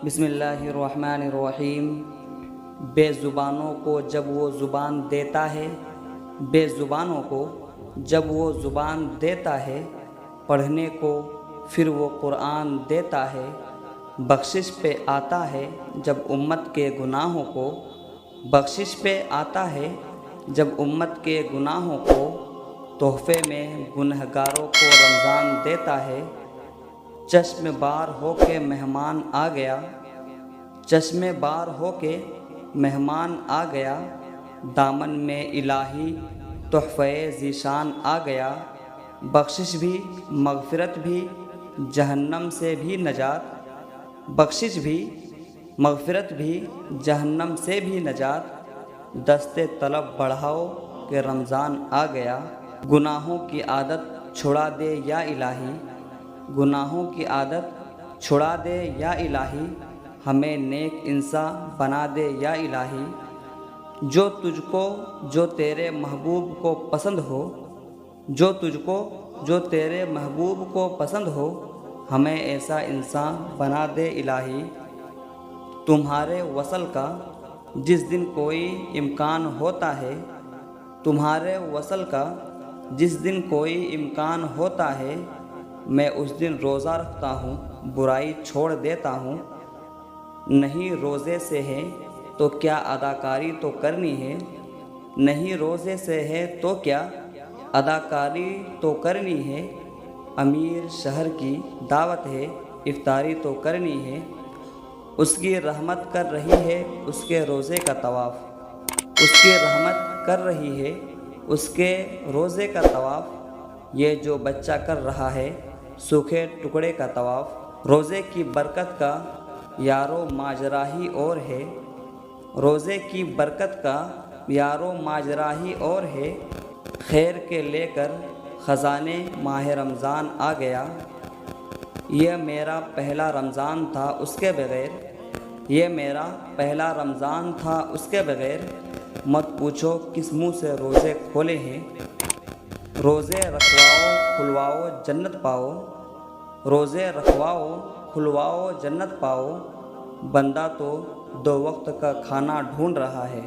بسم اللہ الرحمن الرحیم۔ بے زبانوں کو جب وہ زبان دیتا ہے، بے زبانوں کو جب وہ زبان دیتا ہے، پڑھنے کو پھر وہ قرآن دیتا ہے۔ بخشش پہ آتا ہے جب امت کے گناہوں کو، بخشش پہ آتا ہے جب امت کے گناہوں کو، تحفے میں گنہگاروں کو رمضان دیتا ہے۔ چشم بار ہو کے مہمان آ گیا، چشم بار ہو کے مہمان آ گیا، دامن میں الہی تحفہ ذیشان آ گیا۔ بخشش بھی مغفرت بھی جہنم سے بھی نجات، بخشش بھی مغفرت بھی جہنم سے بھی نجات۔ دستے طلب بڑھاؤ کہ رمضان آ گیا، گناہوں کی عادت چھڑا دے یا الہی، گناہوں کی عادت چھڑا دے یا الہی، ہمیں نیک انسان بنا دے یا الہی۔ جو تجھ کو جو تیرے محبوب کو پسند ہو، جو تجھ کو جو تیرے محبوب کو پسند ہو، ہمیں ایسا انسان بنا دے الہی۔ تمہارے وصل کا جس دن کوئی امکان ہوتا ہے، تمہارے وصل کا جس دن کوئی امکان ہوتا ہے، میں اس دن روزہ رکھتا ہوں، برائی چھوڑ دیتا ہوں۔ نہیں روزے سے ہے تو کیا اداکاری تو کرنی ہے، نہیں روزے سے ہے تو کیا اداکاری تو کرنی ہے۔ امیر شہر کی دعوت ہے، افطاری تو کرنی ہے، اس کی رحمت کر رہی ہے اس کے روزے کا طواف، اس کی رحمت کر رہی ہے اس کے روزے کا طواف۔ یہ جو بچہ کر رہا ہے سوکھے ٹکڑے کا طواف۔ روزے کی برکت کا یارو ماجرا ہی اور ہے، روزے کی برکت کا یارو ماجرا ہی اور ہے۔ خیر کے لے کر خزانے ماہ رمضان آ گیا، یہ میرا پہلا رمضان تھا اس کے بغیر، یہ میرا پہلا رمضان تھا اس کے بغیر۔ مت پوچھو کس منہ سے روزے کھولے ہیں، روزے رکھواؤ کھلواؤ جنت پاؤ، روزے رکھواؤ کھلواؤ جنت پاؤ۔ بندہ تو دو وقت کا کھانا ڈھونڈ رہا ہے،